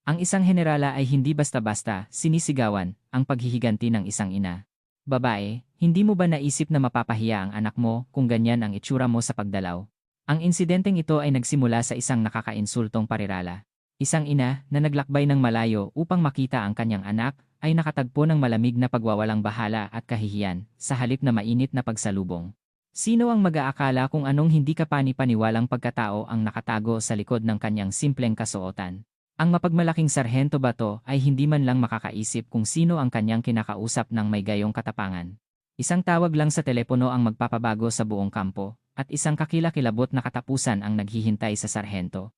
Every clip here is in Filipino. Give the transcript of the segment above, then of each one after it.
Ang isang henerala ay hindi basta-basta sinisigawan ang paghihiganti ng isang ina. Babae, hindi mo ba naisip na mapapahiya ang anak mo kung ganyan ang itsura mo sa pagdalaw? Ang insidenteng ito ay nagsimula sa isang nakakainsultong parirala. Isang ina na naglakbay ng malayo upang makita ang kanyang anak ay nakatagpo ng malamig na pagwawalang bahala at kahihiyan sa halip na mainit na pagsalubong. Sino ang mag-aakala kung anong hindi kapani-paniwalang pagkatao ang nakatago sa likod ng kanyang simpleng kasuotan? Ang mapagmalaking sarhento Bato ay hindi man lang makakaisip kung sino ang kanyang kinakausap ng may gayong katapangan. Isang tawag lang sa telepono ang magpapabago sa buong kampo, at isang kakilakilabot na katapusan ang naghihintay sa sarhento.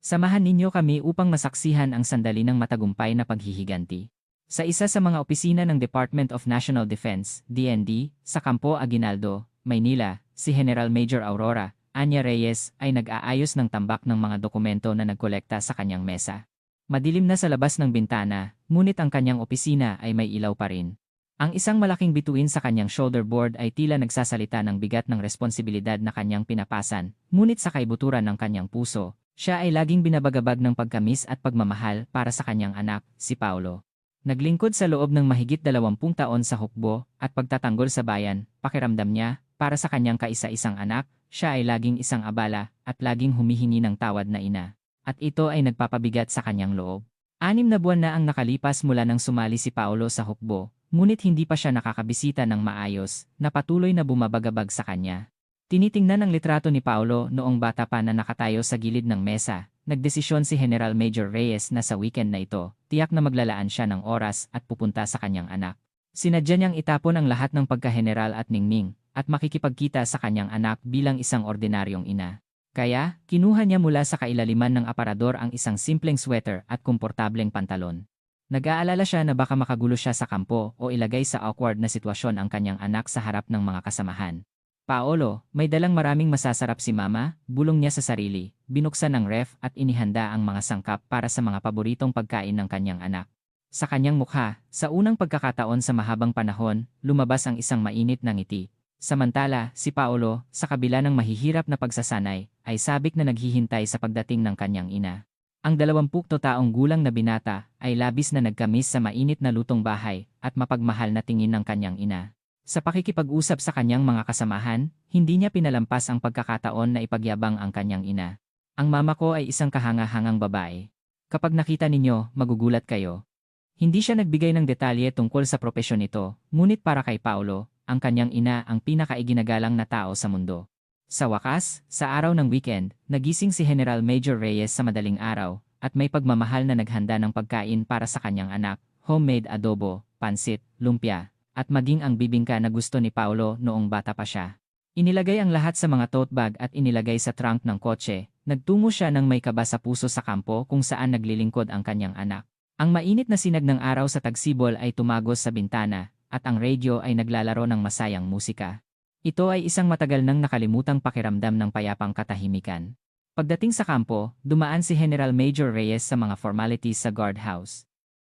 Samahan ninyo kami upang masaksihan ang sandali ng matagumpay na paghihiganti. Sa isa sa mga opisina ng Department of National Defense, DND, sa Campo Aguinaldo, Maynila, si General Major Aurora Anya Reyes ay nag-aayos ng tambak ng mga dokumento na nagkolekta sa kanyang mesa. Madilim na sa labas ng bintana, ngunit ang kanyang opisina ay may ilaw pa rin. Ang isang malaking bituin sa kanyang shoulder board ay tila nagsasalita ng bigat ng responsibilidad na kanyang pinapasan, ngunit sa kaibuturan ng kanyang puso, siya ay laging binabagabag ng pagkamis at pagmamahal para sa kanyang anak, si Paulo. Naglingkod sa loob ng mahigit 20 taon sa hukbo at pagtatanggol sa bayan, pakiramdam niya, para sa kanyang kaisa-isang anak, siya ay laging isang abala at laging humihingi ng tawad na ina. At ito ay nagpapabigat sa kanyang loob. 6 na buwan na ang nakalipas mula nang sumali si Paulo sa hukbo, ngunit hindi pa siya nakakabisita ng maayos, na patuloy na bumabagabag sa kanya. Tinitingnan ang litrato ni Paulo noong bata pa na nakatayo sa gilid ng mesa. Nagdesisyon si General Major Reyes na sa weekend na ito, tiyak na maglalaan siya ng oras at pupunta sa kanyang anak. Sinadya niyang itapon ang lahat ng pagka-general at ningning, at makikipagkita sa kanyang anak bilang isang ordinaryong ina. Kaya, kinuha niya mula sa kailaliman ng aparador ang isang simpleng sweater at komportableng pantalon. Nag-aalala siya na baka makagulo siya sa kampo o ilagay sa awkward na sitwasyon ang kanyang anak sa harap ng mga kasamahan. Paolo, may dalang maraming masasarap si mama, bulong niya sa sarili, binuksan ang ref at inihanda ang mga sangkap para sa mga paboritong pagkain ng kanyang anak. Sa kanyang mukha, sa unang pagkakataon sa mahabang panahon, lumabas ang isang mainit na ngiti. Samantala, si Paulo, sa kabila ng mahihirap na pagsasanay, ay sabik na naghihintay sa pagdating ng kanyang ina. Ang 20 taong gulang na binata ay labis na nagkamis sa mainit na lutong bahay at mapagmahal na tingin ng kanyang ina. Sa pakikipag-usap sa kanyang mga kasamahan, hindi niya pinalampas ang pagkakataon na ipagyabang ang kanyang ina. Ang mama ko ay isang kahanga-hangang babae. Kapag nakita ninyo, magugulat kayo. Hindi siya nagbigay ng detalye tungkol sa propesyon nito, ngunit para kay Paulo, ang kanyang ina ang pinakaiginagalang na tao sa mundo. Sa wakas, sa araw ng weekend, nagising si General Major Reyes sa madaling araw at may pagmamahal na naghanda ng pagkain para sa kanyang anak, homemade adobo, pansit, lumpia, at maging ang bibingka na gusto ni Paulo noong bata pa siya. Inilagay ang lahat sa mga tote bag at inilagay sa trunk ng kotse. Nagtungo siya ng may kaba sa puso sa kampo kung saan naglilingkod ang kanyang anak. Ang mainit na sinag ng araw sa tagsibol ay tumagos sa bintana, at ang radio ay naglalaro ng masayang musika. Ito ay isang matagal nang nakalimutang pakiramdam ng payapang katahimikan. Pagdating sa kampo, dumaan si General Major Reyes sa mga formalities sa guardhouse.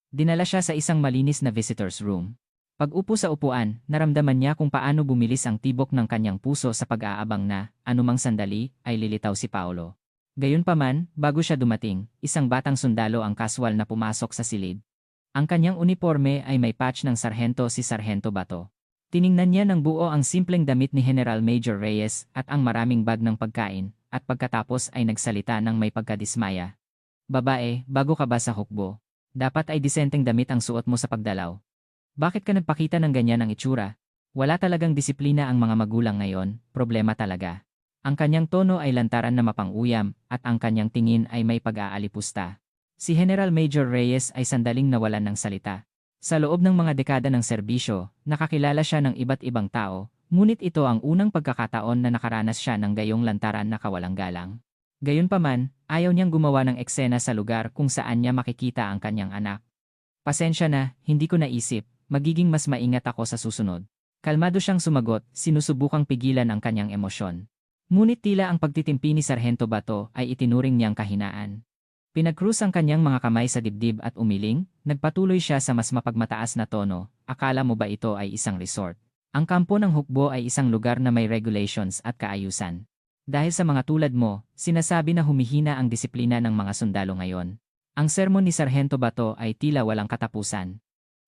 Dinala siya sa isang malinis na visitor's room. Pag-upo sa upuan, naramdaman niya kung paano bumilis ang tibok ng kanyang puso sa pag-aabang na, anumang sandali, ay lilitaw si Paulo. Gayunpaman, bago siya dumating, isang batang sundalo ang kaswal na pumasok sa silid. Ang kanyang uniforme ay may patch ng sarhento si Sarhento Bato. Tiningnan niya ng buo ang simpleng damit ni General Major Reyes at ang maraming bag ng pagkain, at pagkatapos ay nagsalita ng may pagkadismaya. Babae, bago ka ba sa hukbo? Dapat ay disenteng damit ang suot mo sa pagdalaw. Bakit ka nagpakita ng ganyan ang itsura? Wala talagang disiplina ang mga magulang ngayon, problema talaga. Ang kanyang tono ay lantaran na mapang-uyam at ang kanyang tingin ay may pag-aalipusta. Si General Major Reyes ay sandaling nawalan ng salita. Sa loob ng mga dekada ng serbisyo, nakakilala siya ng iba't ibang tao, ngunit ito ang unang pagkakataon na nakaranas siya ng gayong lantaran na kawalang galang. Gayunpaman, ayaw niyang gumawa ng eksena sa lugar kung saan niya makikita ang kanyang anak. Pasensya na, hindi ko naisip, magiging mas maingat ako sa susunod. Kalmado siyang sumagot, sinusubukang pigilan ang kanyang emosyon. Ngunit tila ang pagtitimpi ni Sarhento Bato ay itinuring niyang kahinaan. Pinag-cruise ang kanyang mga kamay sa dibdib at umiling, nagpatuloy siya sa mas mapagmataas na tono, akala mo ba ito ay isang resort? Ang kampo ng hukbo ay isang lugar na may regulations at kaayusan. Dahil sa mga tulad mo, sinasabi na humihina ang disiplina ng mga sundalo ngayon. Ang sermon ni Sargento Bato ay tila walang katapusan.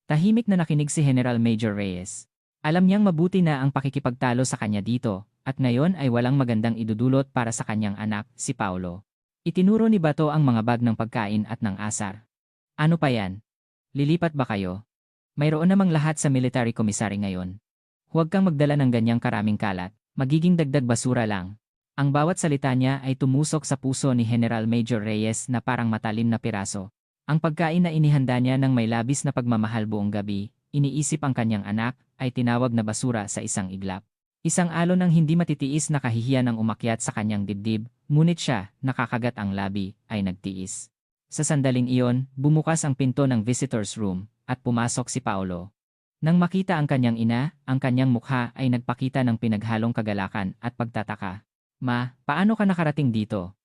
Tahimik na nakinig si General Major Reyes. Alam niyang mabuti na ang pakikipagtalo sa kanya dito, at ngayon ay walang magandang idudulot para sa kanyang anak, si Paulo. Itinuro ni Bato ang mga bag ng pagkain at ng asar. Ano pa yan? Lilipat ba kayo? Mayroon namang lahat sa military commissary ngayon. Huwag kang magdala ng ganyang karaming kalat, magiging dagdag basura lang. Ang bawat salita niya ay tumusok sa puso ni General Major Reyes na parang matalim na piraso. Ang pagkain na inihanda niya ng may labis na pagmamahal buong gabi, iniisip ang kanyang anak, ay tinawag na basura sa isang iglap. Isang alon ng hindi matitiis na kahihiyan ang umakyat sa kanyang dibdib, ngunit siya, nakakagat ang labi, ay nagtiis. Sa sandaling iyon, bumukas ang pinto ng visitor's room, at pumasok si Paulo. Nang makita ang kanyang ina, ang kanyang mukha ay nagpakita ng pinaghalong kagalakan at pagtataka. Ma, paano ka nakarating dito?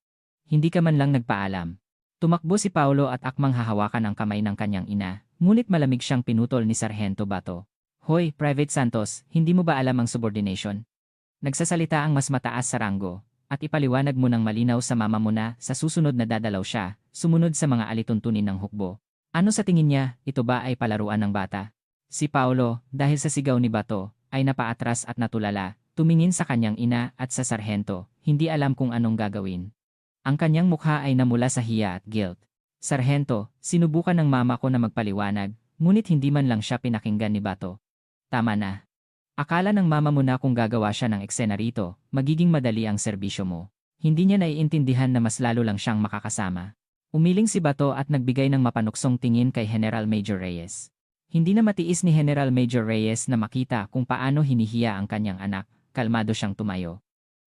Hindi ka man lang nagpaalam. Tumakbo si Paulo at akmang hahawakan ang kamay ng kanyang ina, ngunit malamig siyang pinutol ni Sargento Bato. Hoy, Private Santos, hindi mo ba alam ang subordination? Nagsasalita ang mas mataas sa ranggo, at ipaliwanag mo ng malinaw sa mama mo na sa susunod na dadalaw siya, sumunod sa mga alituntunin ng hukbo. Ano sa tingin niya, ito ba ay palaruan ng bata? Si Paulo, dahil sa sigaw ni Bato, ay napaatras at natulala, tumingin sa kanyang ina at sa sarhento, hindi alam kung anong gagawin. Ang kanyang mukha ay namula sa hiya at guilt. Sarhento, sinubukan ng mama ko na magpaliwanag, ngunit hindi man lang siya pinakinggan ni Bato. Tama na. Akala ng mama mo na kung gagawa siya ng eksena rito, magiging madali ang serbisyo mo. Hindi niya naiintindihan na mas lalo lang siyang makakasama. Umiling si Bato at nagbigay ng mapanuksong tingin kay General Major Reyes. Hindi na matiis ni General Major Reyes na makita kung paano hinihiya ang kanyang anak, kalmado siyang tumayo.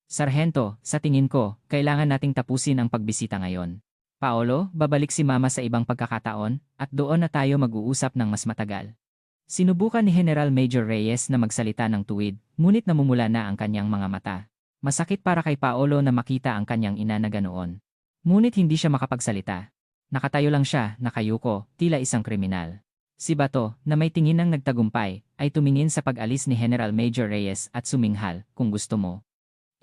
Sarhento, sa tingin ko, kailangan nating tapusin ang pagbisita ngayon. Paolo, babalik si mama sa ibang pagkakataon, at doon na tayo mag-uusap ng mas matagal. Sinubukan ni General Major Reyes na magsalita ng tuwid, ngunit namumula na ang kanyang mga mata. Masakit para kay Paolo na makita ang kanyang ina na ganoon. Ngunit hindi siya makapagsalita. Nakatayo lang siya, nakayuko, tila isang kriminal. Si Bato, na may tingin ng nagtagumpay, ay tumingin sa pag-alis ni General Major Reyes at suminghal, kung gusto mo.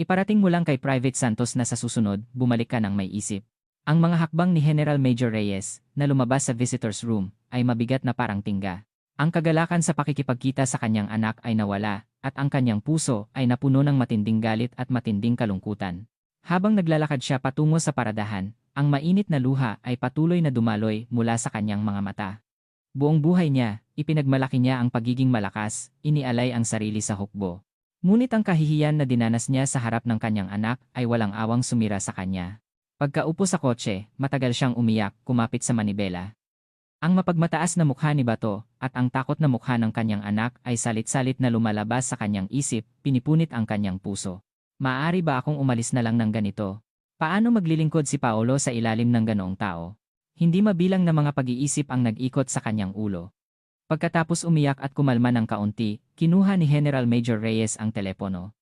Iparating mo lang kay Private Santos na sa susunod, bumalik ka ng may isip. Ang mga hakbang ni General Major Reyes, na lumabas sa visitor's room, ay mabigat na parang tingga. Ang kagalakan sa pakikipagkita sa kanyang anak ay nawala, at ang kanyang puso ay napuno ng matinding galit at matinding kalungkutan. Habang naglalakad siya patungo sa paradahan, ang mainit na luha ay patuloy na dumaloy mula sa kanyang mga mata. Buong buhay niya, ipinagmalaki niya ang pagiging malakas, inialay ang sarili sa hukbo. Ngunit ang kahihiyan na dinanas niya sa harap ng kanyang anak ay walang awang sumira sa kanya. Pagkaupo sa kotse, matagal siyang umiyak, kumapit sa manibela. Ang mapagmataas na mukha ni Bato at ang takot na mukha ng kanyang anak ay salit-salit na lumalabas sa kanyang isip, pinipunit ang kanyang puso. Maaari ba akong umalis na lang ng ganito? Paano maglilingkod si Paolo sa ilalim ng ganoong tao? Hindi mabilang na mga pag-iisip ang nag-ikot sa kanyang ulo. Pagkatapos umiyak at kumalma ng kaunti, kinuha ni General Major Reyes ang telepono.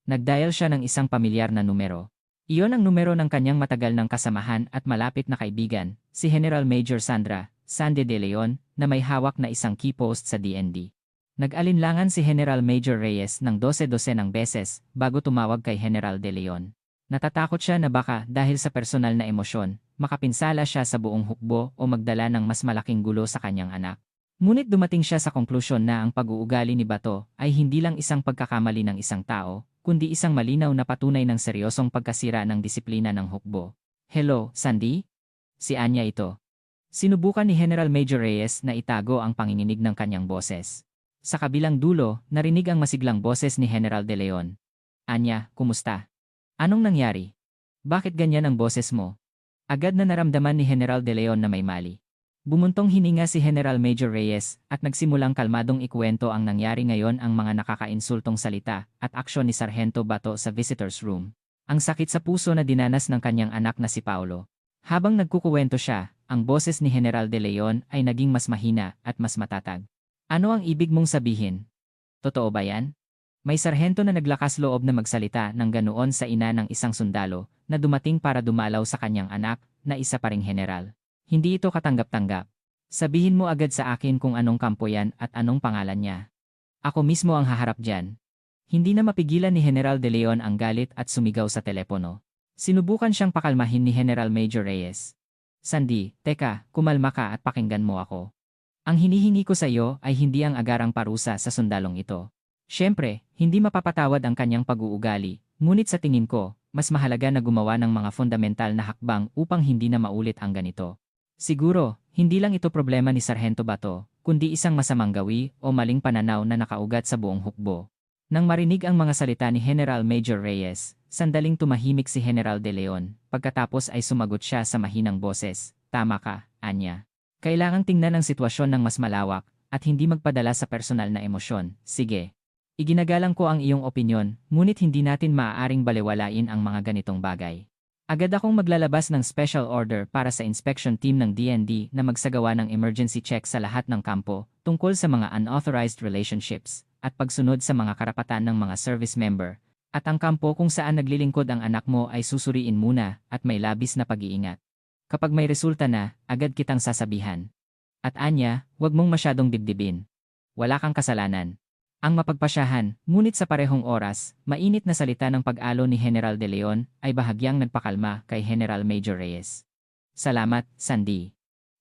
Nagdial siya ng isang pamilyar na numero. Iyon ang numero ng kanyang matagal ng kasamahan at malapit na kaibigan, si General Major Sandy de Leon, na may hawak na isang key post sa DND. Nag-alinlangan si General Major Reyes ng 12-12 ng beses bago tumawag kay General de Leon. Natatakot siya na baka dahil sa personal na emosyon, makapinsala siya sa buong hukbo o magdala ng mas malaking gulo sa kanyang anak. Ngunit dumating siya sa konklusyon na ang pag-uugali ni Bato ay hindi lang isang pagkakamali ng isang tao, kundi isang malinaw na patunay ng seryosong pagkasira ng disiplina ng hukbo. Hello, Sandy? Si Anya ito. Sinubukan ni General Major Reyes na itago ang panginginig ng kanyang boses. Sa kabilang dulo, narinig ang masiglang boses ni General de Leon. Anya, kumusta? Anong nangyari? Bakit ganyan ang boses mo? Agad na naramdaman ni General de Leon na may mali. Bumuntong hininga si General Major Reyes at nagsimulang kalmadong ikuwento ang nangyari ngayon ang mga nakakainsultong salita at aksyon ni Sargento Bato sa visitor's room. Ang sakit sa puso na dinanas ng kanyang anak na si Paulo. Habang nagkukuwento siya, ang boses ni General de Leon ay naging mas mahina at mas matatag. Ano ang ibig mong sabihin? Totoo ba yan? May sarhento na naglakas loob na magsalita ng ganoon sa ina ng isang sundalo na dumating para dumalaw sa kanyang anak na isa pa ring general. Hindi ito katanggap-tanggap. Sabihin mo agad sa akin kung anong kampo yan at anong pangalan niya. Ako mismo ang haharap dyan. Hindi na mapigilan ni General de Leon ang galit at sumigaw sa telepono. Sinubukan siyang pakalmahin ni General Major Reyes. Sandy, teka, kumalma ka at pakinggan mo ako. Ang hinihingi ko sa iyo ay hindi ang agarang parusa sa sundalong ito. Siyempre, hindi mapapatawad ang kanyang pag-uugali, ngunit sa tingin ko, mas mahalaga na gumawa ng mga fundamental na hakbang upang hindi na maulit ang ganito. Siguro, hindi lang ito problema ni Sargento Bato, kundi isang masamang gawi o maling pananaw na nakaugat sa buong hukbo. Nang marinig ang mga salita ni General Major Reyes, sandaling tumahimik si General De Leon, pagkatapos ay sumagot siya sa mahinang boses, "Tama ka, Anya. Kailangang tingnan ang sitwasyon ng mas malawak at hindi magpadala sa personal na emosyon. Sige. Iginagalang ko ang iyong opinyon, ngunit hindi natin maaaring balewalain ang mga ganitong bagay. Agad akong maglalabas ng special order para sa inspection team ng DND na magsagawa ng emergency check sa lahat ng kampo tungkol sa mga unauthorized relationships at pagsunod sa mga karapatan ng mga service member. At ang kampo kung saan naglilingkod ang anak mo ay susuriin muna at may labis na pag-iingat. Kapag may resulta na, agad kitang sasabihan. At Anya, huwag mong masyadong dibdibin. Wala kang kasalanan." Ang mapagpasyahan, ngunit sa parehong oras, mainit na salita ng pag-alo ni General De Leon ay bahagyang nagpakalma kay General Major Reyes. "Salamat, Sandy.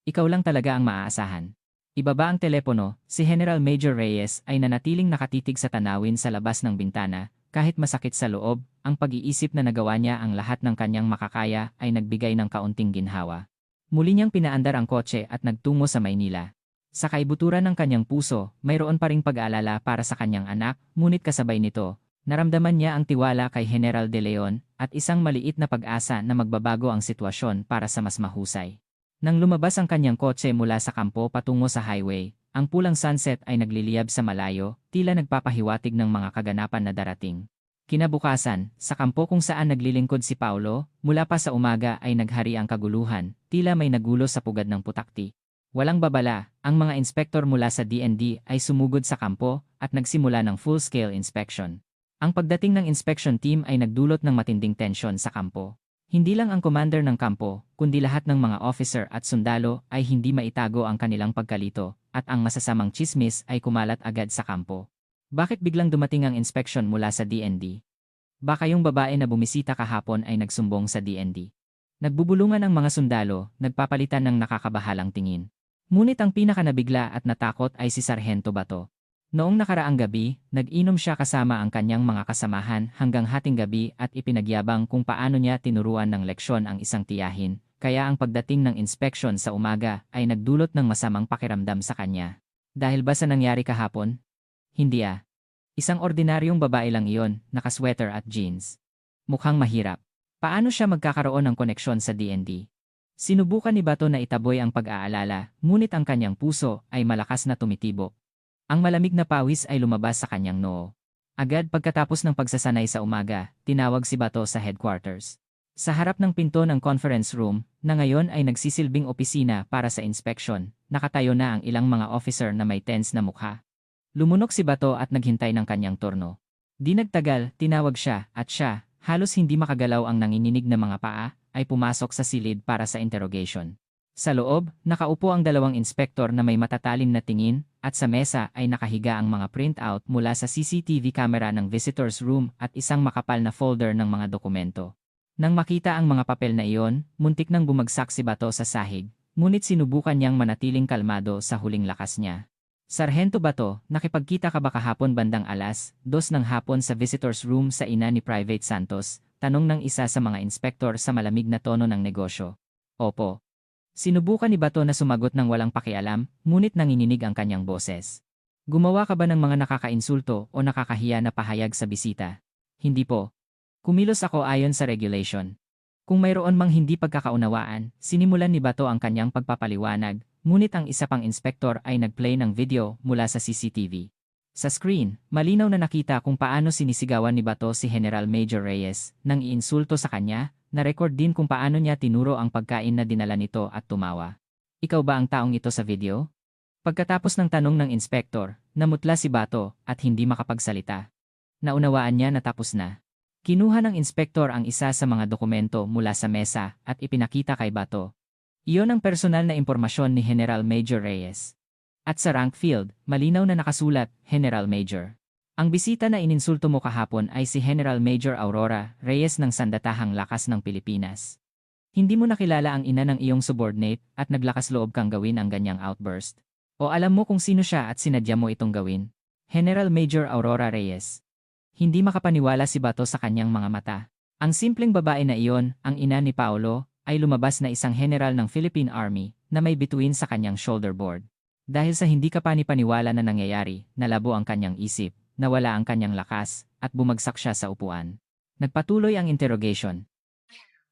Ikaw lang talaga ang maaasahan." Ibaba ang telepono, si General Major Reyes ay nanatiling nakatitig sa tanawin sa labas ng bintana, kahit masakit sa loob, ang pag-iisip na nagawa niya ang lahat ng kanyang makakaya ay nagbigay ng kaunting ginhawa. Muli niyang pinaandar ang kotse at nagtungo sa Maynila. Sa kaibuturan ng kanyang puso, mayroon pa ring pag-aalala para sa kanyang anak, ngunit kasabay nito, naramdaman niya ang tiwala kay General De Leon at isang maliit na pag-asa na magbabago ang sitwasyon para sa mas mahusay. Nang lumabas ang kanyang kotse mula sa kampo patungo sa highway, ang pulang sunset ay nagliliyab sa malayo, tila nagpapahiwatig ng mga kaganapan na darating. Kinabukasan, sa kampo kung saan naglilingkod si Paulo, mula pa sa umaga ay naghari ang kaguluhan, tila may nagulo sa pugad ng putakti. Walang babala, ang mga inspektor mula sa DND ay sumugod sa kampo at nagsimula ng full-scale inspection. Ang pagdating ng inspection team ay nagdulot ng matinding tensyon sa kampo. Hindi lang ang commander ng kampo, kundi lahat ng mga officer at sundalo ay hindi maitago ang kanilang pagkalito, at ang masasamang tsismis ay kumalat agad sa kampo. Bakit biglang dumating ang inspection mula sa DND? Baka yung babae na bumisita kahapon ay nagsumbong sa DND. Nagbubulungan ang mga sundalo, nagpapalitan ng nakakabahalang tingin. Ngunit ang pinakanabigla at natakot ay si Sargento Bato. Noong nakaraang gabi, nag-inom siya kasama ang kanyang mga kasamahan hanggang hating gabi at ipinagyabang kung paano niya tinuruan ng leksyon ang isang tiyahin, kaya ang pagdating ng inspeksyon sa umaga ay nagdulot ng masamang pakiramdam sa kanya. Dahil ba sa nangyari kahapon? Hindi ah. Isang ordinaryong babae lang iyon, nakasweater at jeans. Mukhang mahirap. Paano siya magkakaroon ng koneksyon sa DND? Sinubukan ni Bato na itaboy ang pag-aalala, ngunit ang kanyang puso ay malakas na tumitibok. Ang malamig na pawis ay lumabas sa kanyang noo. Agad pagkatapos ng pagsasanay sa umaga, tinawag si Bato sa headquarters. Sa harap ng pinto ng conference room, na ngayon ay nagsisilbing opisina para sa inspection, nakatayo na ang ilang mga officer na may tense na mukha. Lumunok si Bato at naghintay ng kanyang turno. Di nagtagal, tinawag siya, at siya, halos hindi makagalaw ang nanginginig na mga paa, ay pumasok sa silid para sa interrogation. Sa loob, nakaupo ang dalawang inspektor na may matatalim na tingin, at sa mesa ay nakahiga ang mga printout mula sa CCTV camera ng visitors room at isang makapal na folder ng mga dokumento. Nang makita ang mga papel na iyon, muntik nang bumagsak si Bato sa sahig, ngunit sinubukan niyang manatiling kalmado sa huling lakas niya. "Sargento Bato, nakipagkita ka ba kahapon bandang 2:00 ng hapon sa visitors room sa ina ni Private Santos?" Tanong ng isa sa mga inspektor sa malamig na tono ng negosyo. "Opo." Sinubukan ni Bato na sumagot ng walang pakialam, ngunit nanginginig ang kanyang boses. "Gumawa ka ba ng mga nakakainsulto o nakakahiya na pahayag sa bisita?" "Hindi po. Kumilos ako ayon sa regulation." Kung mayroon mang hindi pagkakaunawaan, sinimulan ni Bato ang kanyang pagpapaliwanag, ngunit ang isa pang inspektor ay nagplay ng video mula sa CCTV. Sa screen, malinaw na nakita kung paano sinisigawan ni Bato si General Major Reyes nang iinsulto sa kanya, na-record din kung paano niya tinuro ang pagkain na dinala nito at tumawa. "Ikaw ba ang taong ito sa video?" Pagkatapos ng tanong ng inspektor, namutla si Bato at hindi makapagsalita. Naunawaan niya na tapos na. Kinuha ng inspektor ang isa sa mga dokumento mula sa mesa at ipinakita kay Bato. Iyon ang personal na impormasyon ni General Major Reyes. At sa rank field, malinaw na nakasulat, General Major. Ang bisita na ininsulto mo kahapon ay si General Major Aurora Reyes ng Sandatahang Lakas ng Pilipinas. Hindi mo nakilala ang ina ng iyong subordinate at naglakas loob kang gawin ang ganyang outburst. O alam mo kung sino siya at sinadya mo itong gawin? General Major Aurora Reyes. Hindi makapaniwala si Bato sa kanyang mga mata. Ang simpleng babae na iyon, ang ina ni Paolo, ay lumabas na isang general ng Philippine Army na may bituin sa kanyang shoulder board. Dahil sa hindi kapani-paniwala na nangyayari, nalabo ang kanyang isip, nawala ang kanyang lakas, at bumagsak siya sa upuan. Nagpatuloy ang interrogation.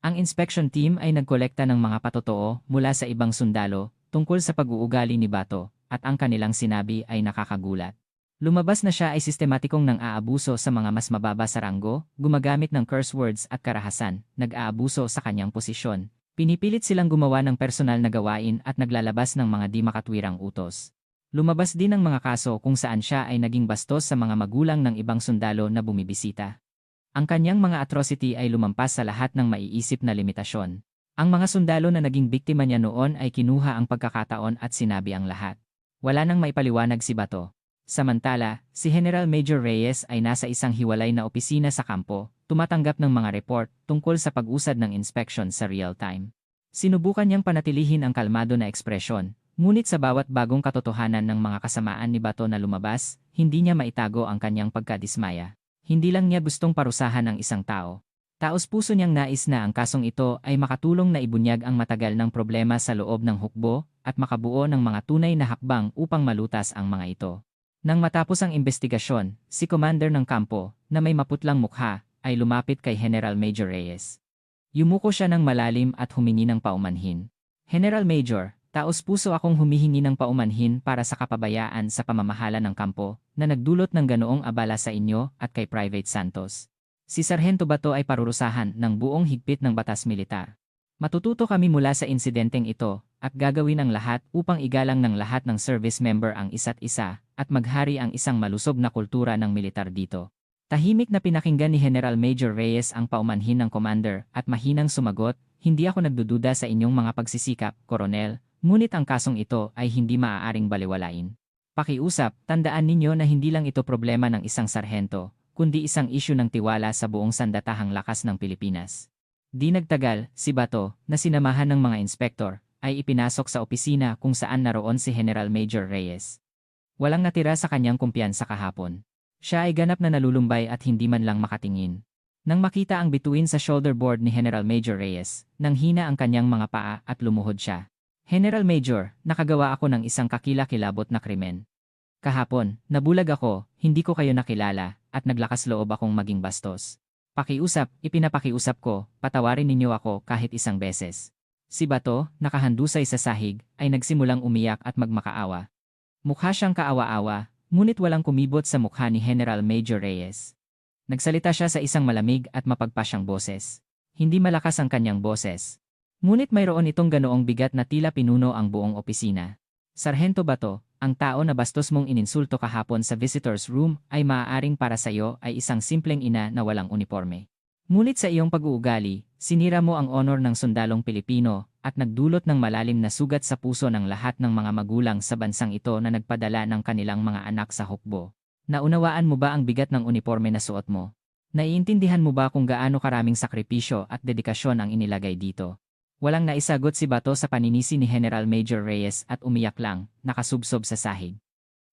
Ang inspection team ay nagkolekta ng mga patotoo mula sa ibang sundalo tungkol sa pag-uugali ni Bato at ang kanilang sinabi ay nakakagulat. Lumabas na siya ay sistematikong nang-aabuso sa mga mas mababa sa ranggo, gumagamit ng curse words at karahasan, nag-aabuso sa kanyang posisyon. Pinipilit silang gumawa ng personal na gawain at naglalabas ng mga di makatwirang utos. Lumabas din ang mga kaso kung saan siya ay naging bastos sa mga magulang ng ibang sundalo na bumibisita. Ang kanyang mga atrocity ay lumampas sa lahat ng maiisip na limitasyon. Ang mga sundalo na naging biktima niya noon ay kinuha ang pagkakataon at sinabi ang lahat. Wala nang maipaliwanag si Bato. Samantala, si General Major Reyes ay nasa isang hiwalay na opisina sa kampo, tumatanggap ng mga report tungkol sa pag-usad ng inspection sa real time. Sinubukan niyang panatilihin ang kalmado na ekspresyon, ngunit sa bawat bagong katotohanan ng mga kasamaan ni Bato na lumabas, hindi niya maitago ang kanyang pagkadismaya. Hindi lang niya gustong parusahan ang isang tao. Taos-puso niyang nais na ang kasong ito ay makatulong na ibunyag ang matagal ng problema sa loob ng hukbo at makabuo ng mga tunay na hakbang upang malutas ang mga ito. Nang matapos ang investigasyon, si commander ng kampo, na may maputlang mukha, ay lumapit kay General Major Reyes. Yumuko siya ng malalim at humingi ng paumanhin. General Major, taos-puso akong humihingi ng paumanhin para sa kapabayaan sa pamamahala ng kampo na nagdulot ng ganoong abala sa inyo at kay Private Santos. Si Sargento Bato ay parurusahan ng buong higpit ng batas militar. Matututo kami mula sa insidenteng ito at gagawin ang lahat upang igalang ng lahat ng service member ang isa't isa at maghari ang isang malusog na kultura ng militar dito. Tahimik na pinakinggan ni General Major Reyes ang paumanhin ng commander at mahinang sumagot, hindi ako nagdududa sa inyong mga pagsisikap, Koronel, ngunit ang kasong ito ay hindi maaaring baliwalain. Pakiusap, tandaan ninyo na hindi lang ito problema ng isang sarhento, kundi isang isyu ng tiwala sa buong sandatahang lakas ng Pilipinas. Di nagtagal, si Bato, na sinamahan ng mga inspektor, ay ipinasok sa opisina kung saan naroon si General Major Reyes. Walang natira sa kanyang kumpiyansa kahapon. Siya ay ganap na nalulumbay at hindi man lang makatingin. Nang makita ang bituin sa shoulder board ni General Major Reyes, nanghina ang kanyang mga paa at lumuhod siya. General Major, nakagawa ako ng isang kakila-kilabot na krimen. Kahapon, nabulag ako, hindi ko kayo nakilala, at naglakas loob akong maging bastos. Pakiusap, ipinapakiusap ko, patawarin ninyo ako kahit isang beses. Si Bato, nakahandusay sa sahig, ay nagsimulang umiyak at magmakaawa. Mukha siyang kaawa-awa, ngunit walang kumibot sa mukha ni General Major Reyes. Nagsalita siya sa isang malamig at mapagpasyang boses. Hindi malakas ang kanyang boses. Ngunit mayroon itong ganoong bigat na tila pinuno ang buong opisina. Sargento Bato, ang tao na bastos mong ininsulto kahapon sa visitor's room ay maaaring para sa iyo ay isang simpleng ina na walang uniforme. Ngunit sa iyong pag-uugali, sinira mo ang honor ng sundalong Pilipino at nagdulot ng malalim na sugat sa puso ng lahat ng mga magulang sa bansang ito na nagpadala ng kanilang mga anak sa hukbo. Naunawaan mo ba ang bigat ng uniforme na suot mo? Naiintindihan mo ba kung gaano karaming sakripisyo at dedikasyon ang inilagay dito? Walang naisagot si Bato sa paninisi ni General Major Reyes at umiyak lang, nakasubsob sa sahig.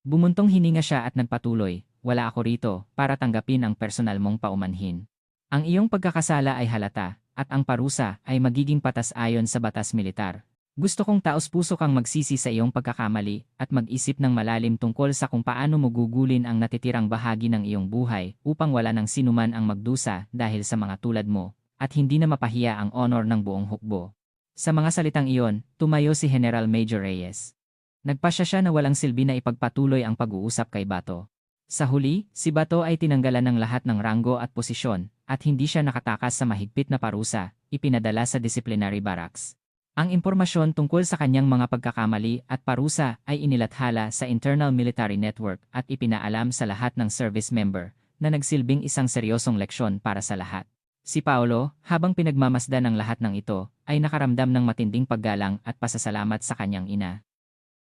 Bumuntong hininga siya at nagpatuloy, wala ako rito para tanggapin ang personal mong paumanhin. Ang iyong pagkakasala ay halata, at ang parusa ay magiging patas ayon sa batas militar. Gusto kong taos-puso kang magsisi sa iyong pagkakamali at mag-isip ng malalim tungkol sa kung paano mo gugulin ang natitirang bahagi ng iyong buhay upang wala nang sinuman ang magdusa dahil sa mga tulad mo, at hindi na mapahiya ang honor ng buong hukbo. Sa mga salitang iyon, tumayo si General Major Reyes. Nagpasya siya na walang silbi na ipagpatuloy ang pag-uusap kay Bato. Sa huli, si Bato ay tinanggalan ng lahat ng ranggo at posisyon, at hindi siya nakatakas sa mahigpit na parusa, ipinadala sa disciplinary barracks. Ang impormasyon tungkol sa kanyang mga pagkakamali at parusa ay inilathala sa Internal Military Network at ipinaalam sa lahat ng service member na nagsilbing isang seryosong leksyon para sa lahat. Si Paolo, habang pinagmamasdan ng lahat ng ito, ay nakaramdam ng matinding paggalang at pasasalamat sa kanyang ina.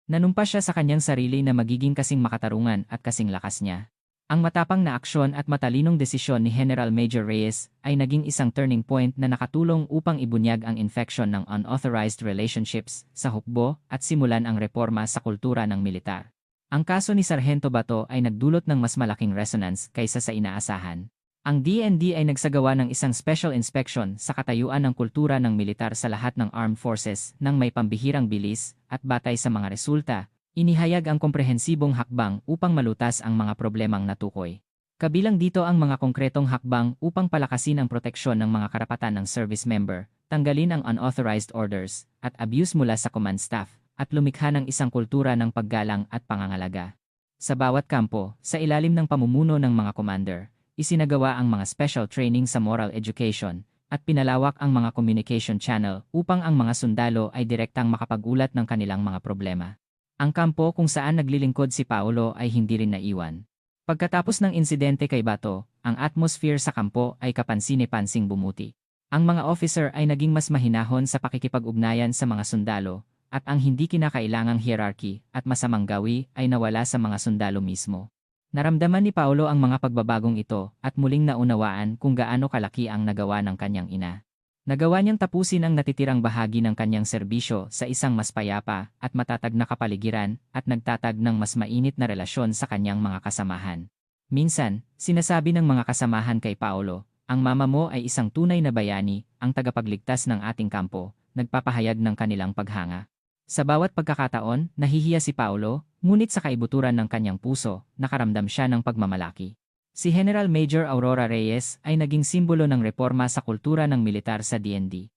Nanumpa siya sa kanyang sarili na magiging kasing makatarungan at kasing lakas niya. Ang matapang na aksyon at matalinong desisyon ni General Major Reyes ay naging isang turning point na nakatulong upang ibunyag ang infection ng unauthorized relationships sa hukbo at simulan ang reforma sa kultura ng militar. Ang kaso ni Sargento Bato ay nagdulot ng mas malaking resonance kaysa sa inaasahan. Ang DND ay nagsagawa ng isang special inspection sa katayuan ng kultura ng militar sa lahat ng armed forces nang may pambihirang bilis at batay sa mga resulta, inihayag ang komprehensibong hakbang upang malutas ang mga problemang natukoy. Kabilang dito ang mga konkretong hakbang upang palakasin ang proteksyon ng mga karapatan ng service member, tanggalin ang unauthorized orders at abuse mula sa command staff, at lumikha ng isang kultura ng paggalang at pangangalaga. Sa bawat kampo, sa ilalim ng pamumuno ng mga commander, isinagawa ang mga special training sa moral education at pinalawak ang mga communication channel upang ang mga sundalo ay direktang makapagulat ng kanilang mga problema. Ang kampo kung saan naglilingkod si Paolo ay hindi rin naiwan. Pagkatapos ng insidente kay Bato, ang atmosphere sa kampo ay kapansin-pansing bumuti. Ang mga officer ay naging mas mahinahon sa pakikipag-ugnayan sa mga sundalo, at ang hindi kinakailangang hierarchy at masamang gawi ay nawala sa mga sundalo mismo. Naramdaman ni Paolo ang mga pagbabagong ito at muling naunawaan kung gaano kalaki ang nagawa ng kanyang ina. Nagawa niyang tapusin ang natitirang bahagi ng kanyang serbisyo sa isang mas payapa at matatag na kapaligiran at nagtatag ng mas mainit na relasyon sa kanyang mga kasamahan. Minsan, sinasabi ng mga kasamahan kay Paolo, ang mama mo ay isang tunay na bayani, ang tagapagligtas ng ating kampo, nagpapahayag ng kanilang paghanga. Sa bawat pagkakataon, nahihiya si Paolo, ngunit sa kaibuturan ng kanyang puso, nakaramdam siya ng pagmamalaki. Si General Major Aurora Reyes ay naging simbolo ng reforma sa kultura ng militar sa DND.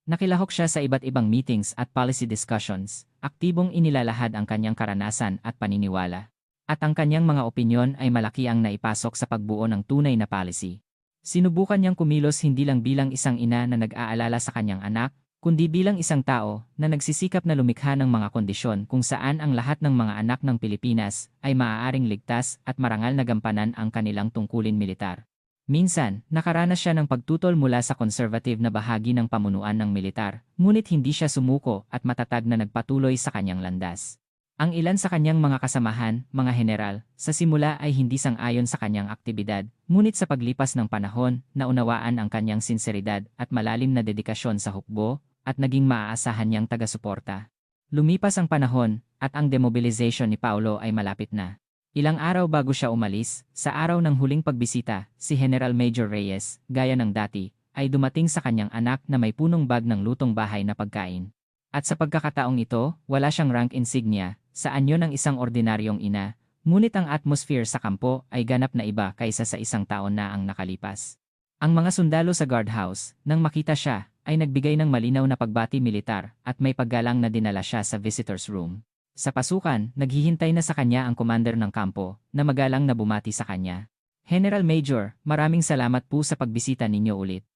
Nakilahok siya sa iba't ibang meetings at policy discussions, aktibong inilalahad ang kanyang karanasan at paniniwala. At ang kanyang mga opinyon ay malaki ang naipasok sa pagbuo ng tunay na policy. Sinubukan niyang kumilos hindi lang bilang isang ina na nag-aalala sa kanyang anak, kundi bilang isang tao na nagsisikap na lumikha ng mga kondisyon kung saan ang lahat ng mga anak ng Pilipinas ay maaaring ligtas at marangal na gampanan ang kanilang tungkulin militar. Minsan, nakaranas siya ng pagtutol mula sa conservative na bahagi ng pamunuan ng militar, ngunit hindi siya sumuko at matatag na nagpatuloy sa kanyang landas. Ang ilan sa kanyang mga kasamahan, mga general, sa simula ay hindi sang-ayon sa kanyang aktibidad, ngunit sa paglipas ng panahon, naunawaan ang kanyang sinseridad at malalim na dedikasyon sa hukbo, at naging maaasahan niyang taga-suporta. Lumipas ang panahon, at ang demobilization ni Paolo ay malapit na. Ilang araw bago siya umalis, sa araw ng huling pagbisita, si General Major Reyes, gaya ng dati, ay dumating sa kanyang anak na may punong bag ng lutong bahay na pagkain. At sa pagkakataong ito, wala siyang rank insignia, sa anyo ng isang ordinaryong ina, ngunit ang atmosphere sa kampo ay ganap na iba kaysa sa isang taon na ang nakalipas. Ang mga sundalo sa guardhouse, nang makita siya, ay nagbigay ng malinaw na pagbati militar at may paggalang na dinala siya sa visitor's room. Sa pasukan, naghihintay na sa kanya ang commander ng kampo na magalang na bumati sa kanya. General Major, maraming salamat po sa pagbisita ninyo ulit.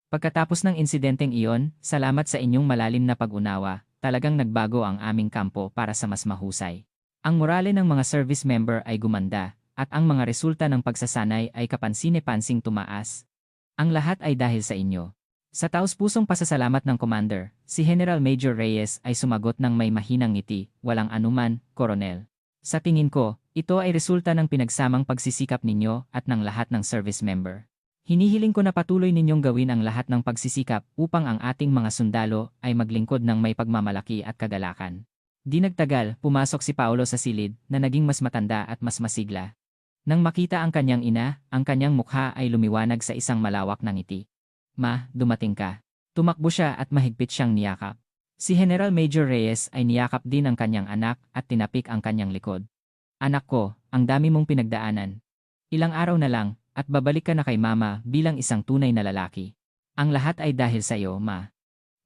Pagkatapos ng insidenteng iyon, salamat sa inyong malalim na pag-unawa, talagang nagbago ang aming kampo para sa mas mahusay. Ang morale ng mga service member ay gumanda, at ang mga resulta ng pagsasanay ay kapansin-pansing tumaas. Ang lahat ay dahil sa inyo. Sa taos-pusong pasasalamat ng commander, si General Major Reyes ay sumagot ng may mahinang ngiti, walang anuman, Koronel. Sa tingin ko, ito ay resulta ng pinagsamang pagsisikap ninyo at ng lahat ng service member. Hinihiling ko na patuloy ninyong gawin ang lahat ng pagsisikap upang ang ating mga sundalo ay maglingkod ng may pagmamalaki at kagalakan. Di nagtagal, pumasok si Paolo sa silid na naging mas matanda at mas masigla. Nang makita ang kanyang ina, ang kanyang mukha ay lumiwanag sa isang malawak na ngiti. Ma, dumating ka. Tumakbo siya at mahigpit siyang niyakap. Si General Major Reyes ay niyakap din ang kanyang anak at tinapik ang kanyang likod. Anak ko, ang dami mong pinagdaanan. Ilang araw na lang, at babalik ka na kay mama bilang isang tunay na lalaki. Ang lahat ay dahil sa iyo, ma.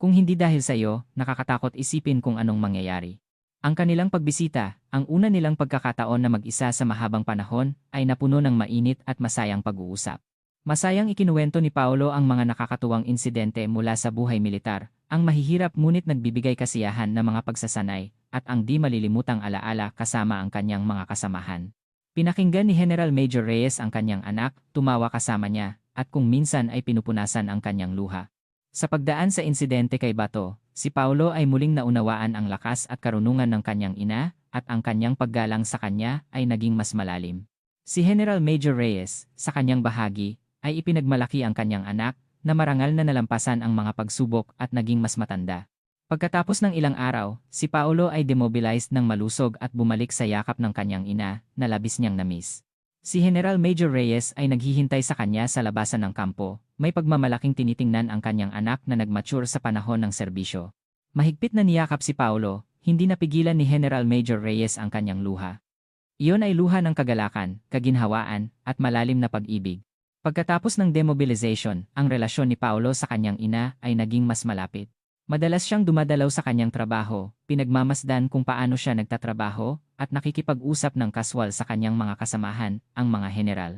Kung hindi dahil sa iyo, nakakatakot isipin kung anong mangyayari. Ang kanilang pagbisita, ang una nilang pagkakataon na mag-isa sa mahabang panahon, ay napuno ng mainit at masayang pag-uusap. Masayang ikinuwento ni Paolo ang mga nakakatuwang insidente mula sa buhay militar, ang mahihirap ngunit nagbibigay kasiyahan na mga pagsasanay, at ang di malilimutang alaala kasama ang kanyang mga kasamahan. Pinakinggan ni General Major Reyes ang kanyang anak, tumawa kasama niya, at kung minsan ay pinupunasan ang kanyang luha. Sa pagdaan sa insidente kay Bato, si Paolo ay muling naunawaan ang lakas at karunungan ng kanyang ina, at ang kanyang paggalang sa kanya ay naging mas malalim. Si General Major Reyes, sa kanyang bahagi, ay ipinagmalaki ang kanyang anak na marangal na nalampasan ang mga pagsubok at naging mas matanda. Pagkatapos ng ilang araw, si Paolo ay demobilized ng malusog at bumalik sa yakap ng kanyang ina na labis niyang namiss. Si General Major Reyes ay naghihintay sa kanya sa labasan ng kampo, may pagmamalaking tinitingnan ang kanyang anak na nagmature sa panahon ng serbisyo. Mahigpit na niyakap si Paolo, hindi napigilan ni General Major Reyes ang kanyang luha. Iyon ay luha ng kagalakan, kaginhawaan, at malalim na pag-ibig. Pagkatapos ng demobilization, ang relasyon ni Paolo sa kanyang ina ay naging mas malapit. Madalas siyang dumadalaw sa kanyang trabaho, pinagmamasdan kung paano siya nagtatrabaho, at nakikipag-usap ng kaswal sa kanyang mga kasamahan, ang mga general.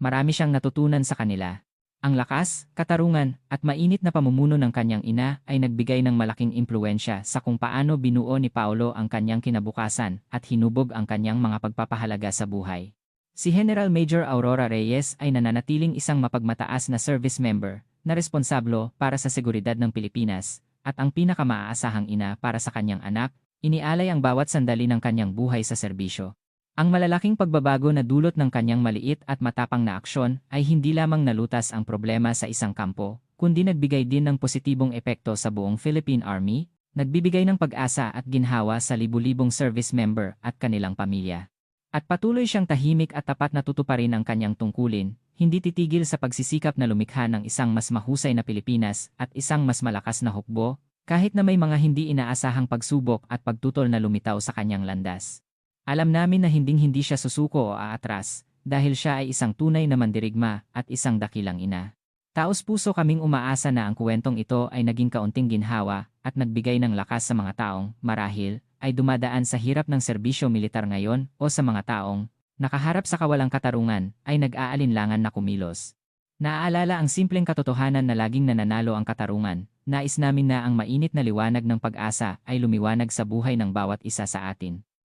Marami siyang natutunan sa kanila. Ang lakas, katarungan, at mainit na pamumuno ng kanyang ina ay nagbigay ng malaking impluensya sa kung paano binuo ni Paolo ang kanyang kinabukasan at hinubog ang kanyang mga pagpapahalaga sa buhay. Si General Major Aurora Reyes ay nananatiling isang mapagmataas na service member na responsablo para sa seguridad ng Pilipinas at ang pinakamaaasahang ina para sa kanyang anak, inialay ang bawat sandali ng kanyang buhay sa serbisyo. Ang malalaking pagbabago na dulot ng kanyang maliit at matapang na aksyon ay hindi lamang nalutas ang problema sa isang kampo, kundi nagbigay din ng positibong epekto sa buong Philippine Army, nagbibigay ng pag-asa at ginhawa sa libu-libong service member at kanilang pamilya. At patuloy siyang tahimik at tapat na tutuparin ang kanyang tungkulin, hindi titigil sa pagsisikap na lumikha ng isang mas mahusay na Pilipinas at isang mas malakas na hukbo, kahit na may mga hindi inaasahang pagsubok at pagtutol na lumitaw sa kanyang landas. Alam namin na hinding-hindi siya susuko o aatras, dahil siya ay isang tunay na mandirigma at isang dakilang ina. Taos-puso kaming umaasa na ang kwentong ito ay naging kaunting ginhawa at nagbigay ng lakas sa mga taong, marahil, ay dumadaan sa hirap ng serbisyo militar ngayon o sa mga taong, nakaharap sa kawalang katarungan, ay nag-aalinlangan na kumilos. Naaalala ang simpleng katotohanan na laging nananalo ang katarungan, nais namin na ang mainit na liwanag ng pag-asa ay lumiwanag sa buhay ng bawat isa sa atin.